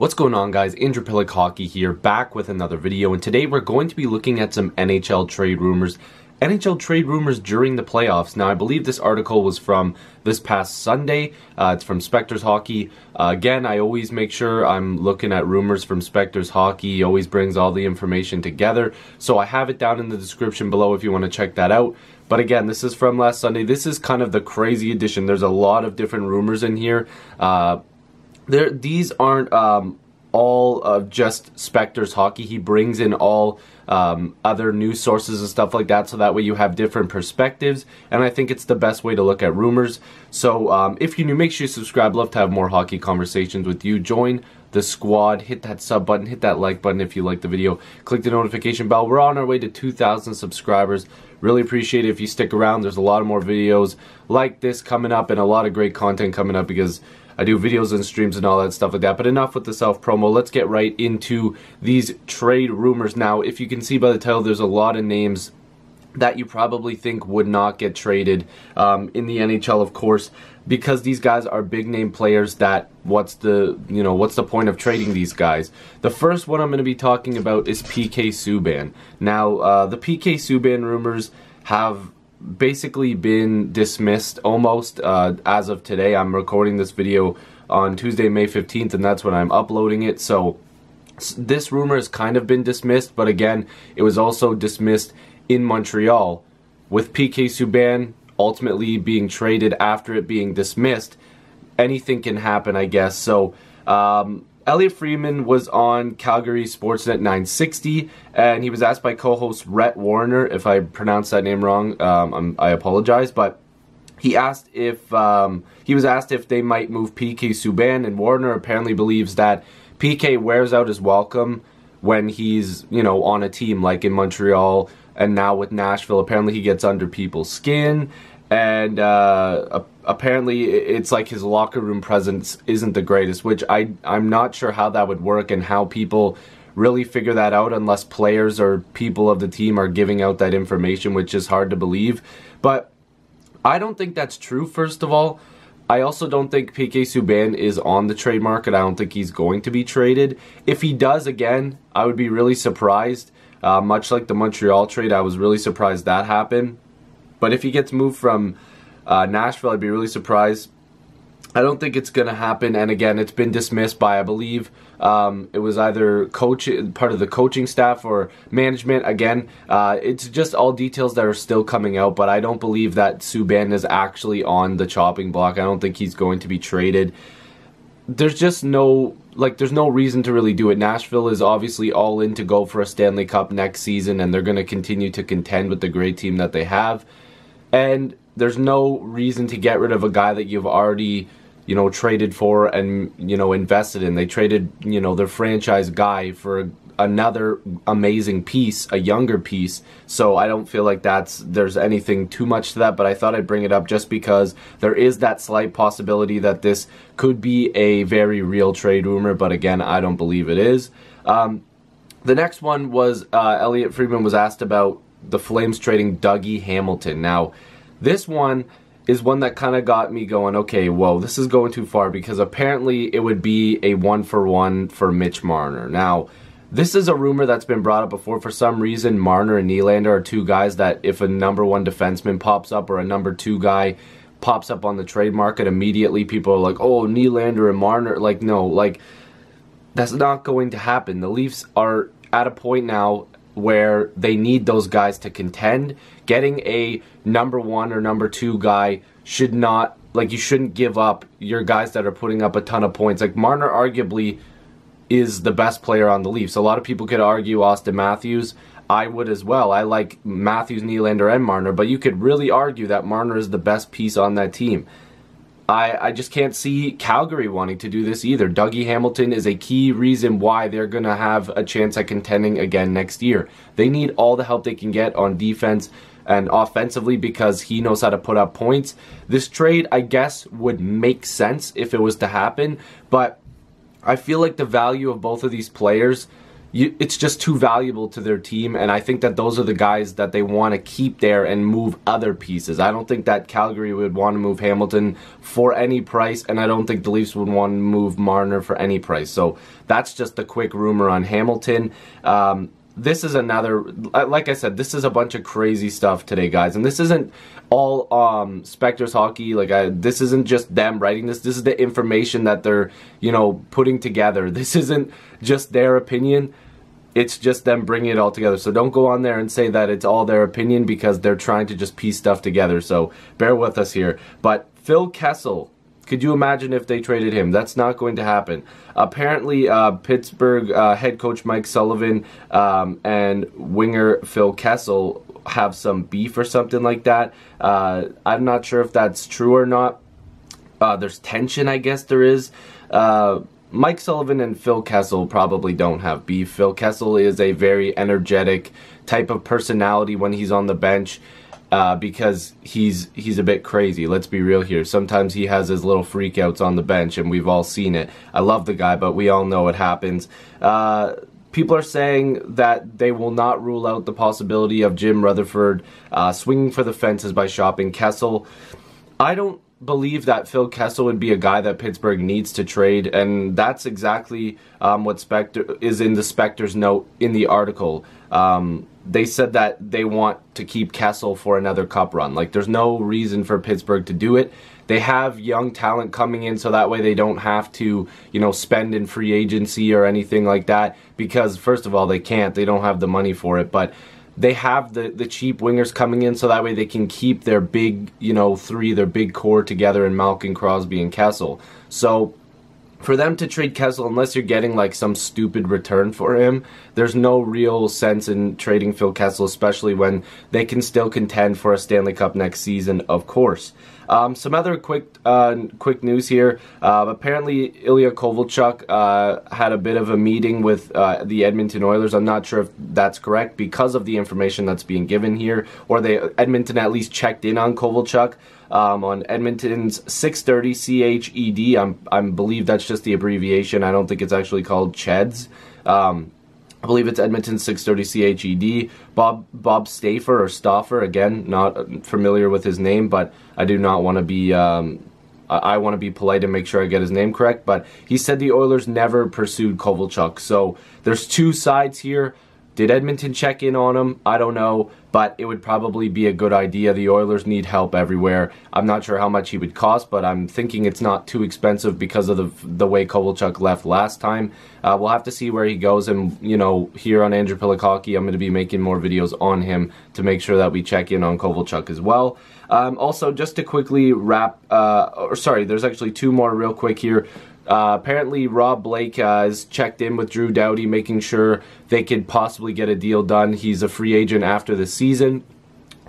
What's going on, guys? Andrew Piluk Hockey here, back with another video, and today we're going to be looking at some NHL trade rumors. NHL trade rumors during the playoffs. Now, I believe this article was from this past Sunday. It's from Specters Hockey. Again, I always make sure I'm looking at rumors from Specters Hockey. He always brings all the information together. So I have it down in the description below if you want to check that out. But again, this is from last Sunday. This is kind of the crazy edition. There's a lot of different rumors in here. These aren't all of just Specters Hockey. He brings in all other news sources and stuff like that, so that way you have different perspectives, and I think it's the best way to look at rumors. So if you're new, make sure you subscribe. Love to have more hockey conversations with you. Join the squad. Hit that sub button, hit that like button if you like the video, click the notification bell. We're on our way to 2,000 subscribers. Really appreciate it if you stick around. There's a lot of more videos like this coming up and a lot of great content coming up, because I do videos and streams and all that stuff like that. But enough with the self-promo. Let's get right into these trade rumors. Now, if you can see by the title, there's a lot of names that you probably think would not get traded in the NHL, of course, because these guys are big name players. That what's the point of trading these guys? The first one I'm going to be talking about is PK Subban. Now, the PK Subban rumors have basically been dismissed almost as of today. I'm recording this video on Tuesday, May 15th, and that's when I'm uploading it. So this rumor has kind of been dismissed, but again, it was also dismissed in Montreal, with PK Subban ultimately being traded after it being dismissed. Anything can happen, I guess. So Elliot Friedman was on Calgary Sportsnet 960, and he was asked by co-host Rhett Warner, if I pronounced that name wrong, I apologize, but he asked if he was asked if they might move PK Subban, and Warner apparently believes that PK wears out his welcome when he's, on a team like in Montreal and now with Nashville. Apparently he gets under people's skin, and apparently it's like his locker room presence isn't the greatest, which I'm not sure how that would work and how people really figure that out unless players or people of the team are giving out that information, which is hard to believe. But I don't think that's true, first of all. I also don't think PK Subban is on the trade market. I don't think he's going to be traded. If he does, again, I would be really surprised. Much like the Montreal trade, I was really surprised that happened. But if he gets moved from Nashville, I'd be really surprised. I don't think it's going to happen. And again, it's been dismissed by, I believe, it was either part of the coaching staff or management. Again, it's just all details that are still coming out, but I don't believe that Subban is actually on the chopping block. I don't think he's going to be traded. There's just there's no reason to really do it. Nashville is obviously all in to go for a Stanley Cup next season, and they're going to continue to contend with the great team that they have. And there's no reason to get rid of a guy that you've already, traded for and, invested in. They traded, their franchise guy for another amazing piece, a younger piece. So I don't feel like there's anything too much to that, but I thought I'd bring it up just because there is that slight possibility that this could be a very real trade rumor, but again, I don't believe it is. The next one was Elliot Friedman was asked about the Flames trading Dougie Hamilton. Now, this one is one that kind of got me going, okay, whoa, this is going too far, because apparently it would be a 1-for-1 for Mitch Marner. Now, this is a rumor that's been brought up before. For some reason, Marner and Nylander are two guys that if a number one defenseman pops up or a number two guy pops up on the trade market, immediately people are like, oh, Nylander and Marner. Like, no, that's not going to happen. The Leafs are at a point now where they need those guys to contend. Getting a number one or number two guy should not, you shouldn't give up your guys that are putting up a ton of points. Like, Marner arguably is the best player on the Leafs. A lot of people could argue Austin Matthews. I would as well. I like Matthews, Nylander, and Marner, but you could really argue that Marner is the best piece on that team. I just can't see Calgary wanting to do this either. Dougie Hamilton is a key reason why they're going to have a chance at contending again next year. They need all the help they can get on defense and offensively because he knows how to put up points. This trade, I guess, would make sense if it was to happen, but I feel like the value of both of these players it's just too valuable to their team, and I think that those are the guys that they want to keep there and move other pieces. I don't think that Calgary would want to move Hamilton for any price, and I don't think the Leafs would want to move Marner for any price. So that's just a quick rumor on Hamilton. This is another, like I said, this is a bunch of crazy stuff today, guys. And this isn't all Spectors Hockey. This isn't just them writing this. This is the information that they're, putting together. This isn't just their opinion. It's just them bringing it all together. So don't go on there and say that it's all their opinion, because they're trying to just piece stuff together. So bear with us here. But Phil Kessel, could you imagine if they traded him? That's not going to happen. Apparently, Pittsburgh head coach Mike Sullivan and winger Phil Kessel have some beef or something like that. I'm not sure if that's true or not. There's tension, I guess there is. Mike Sullivan and Phil Kessel probably don't have beef. Phil Kessel is a very energetic type of personality when he's on the bench. Because he's a bit crazy. Let's be real here. Sometimes he has his little freakouts on the bench, and we've all seen it. I love the guy, but we all know it happens. People are saying that they will not rule out the possibility of Jim Rutherford swinging for the fences by shopping Kessel. I don't believe that Phil Kessel would be a guy that Pittsburgh needs to trade, and that's exactly what Spector is in the Spector's note in the article. They said that they want to keep Kessel for another cup run. There's no reason for Pittsburgh to do it. They have young talent coming in, so that way they don't have to, spend in free agency or anything like that, because first of all, they can't. They don't have the money for it, but they have the cheap wingers coming in, so that way they can keep their big, their big core together in Malkin, Crosby, and Kessel. So for them to trade Kessel, unless you're getting some stupid return for him, there's no real sense in trading Phil Kessel, especially when they can still contend for a Stanley Cup next season, of course. Some other quick news here. Apparently, Ilya Kovalchuk had a bit of a meeting with the Edmonton Oilers. I'm not sure if that's correct because of the information that's being given here, or Edmonton at least checked in on Kovalchuk. On Edmonton's 630 CHED. I believe that's just the abbreviation. I don't think it's actually called CHEDS. I believe it's Edmonton 630 CHED. Bob Stauffer or Stauffer, again, not familiar with his name, but I do not want to be... I want to be polite and make sure I get his name correct, but he said the Oilers never pursued Kovalchuk. So there's two sides here. Did Edmonton check in on him? I don't know, but it would probably be a good idea. The Oilers need help everywhere. I'm not sure how much he would cost, but I'm thinking it's not too expensive because of the way Kovalchuk left last time. We'll have to see where he goes, and here on Andrew Piluk Hockey, I'm going to be making more videos on him to make sure that we check in on Kovalchuk as well. Also, just to quickly wrap, there's actually two more real quick here. Apparently, Rob Blake has checked in with Drew Doughty, making sure they could possibly get a deal done. He's a free agent after the season.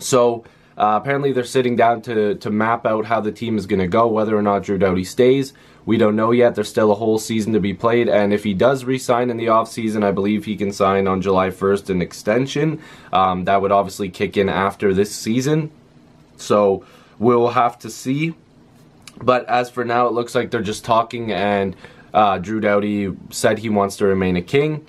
So, apparently they're sitting down to map out how the team is going to go, whether or not Drew Doughty stays. We don't know yet. There's still a whole season to be played, and if he does re-sign in the offseason, I believe he can sign on July 1st an extension. That would obviously kick in after this season. So, we'll have to see. But as for now, it looks like they're just talking, and Drew Doughty said he wants to remain a King.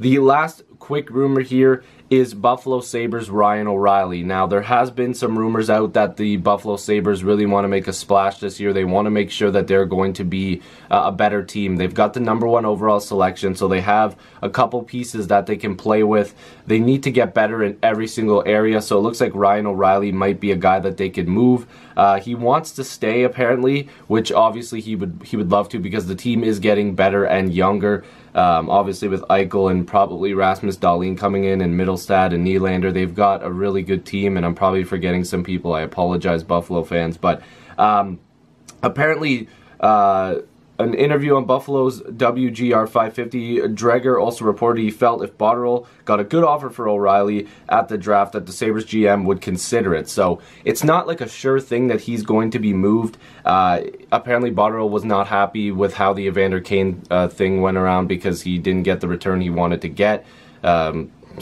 The last quick rumor here is Buffalo Sabres Ryan O'Reilly. Now, there has been some rumors out that the Buffalo Sabres really want to make a splash this year. They want to make sure that they're going to be a better team. They've got the #1 overall selection, so they have a couple pieces that they can play with. They need to get better in every single area, so it looks like Ryan O'Reilly might be a guy that they could move. He wants to stay, apparently, which obviously he would love to, because the team is getting better and younger. Obviously with Eichel and probably Rasmus Dahlin coming in, and Middlestad and Nylander, they've got a really good team, and I'm probably forgetting some people. I apologize, Buffalo fans, but apparently an interview on Buffalo's WGR 550, Dreger also reported he felt if Botterill got a good offer for O'Reilly at the draft, that the Sabres GM would consider it. So it's not like a sure thing that he's going to be moved. Apparently Botterill was not happy with how the Evander Kane thing went around, because he didn't get the return he wanted to get.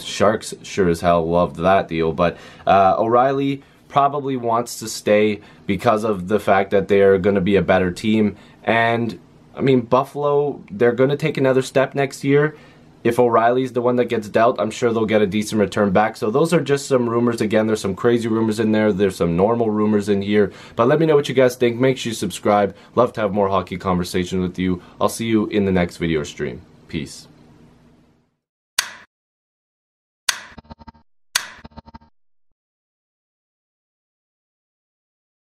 Sharks sure as hell loved that deal, but O'Reilly probably wants to stay because of the fact that they're going to be a better team. And I mean, Buffalo, they're going to take another step next year. If O'Reilly's the one that gets dealt, I'm sure they'll get a decent return back. So those are just some rumors. Again, there's some crazy rumors in there. There's some normal rumors in here. But let me know what you guys think. Make sure you subscribe. Love to have more hockey conversations with you. I'll see you in the next video stream. Peace.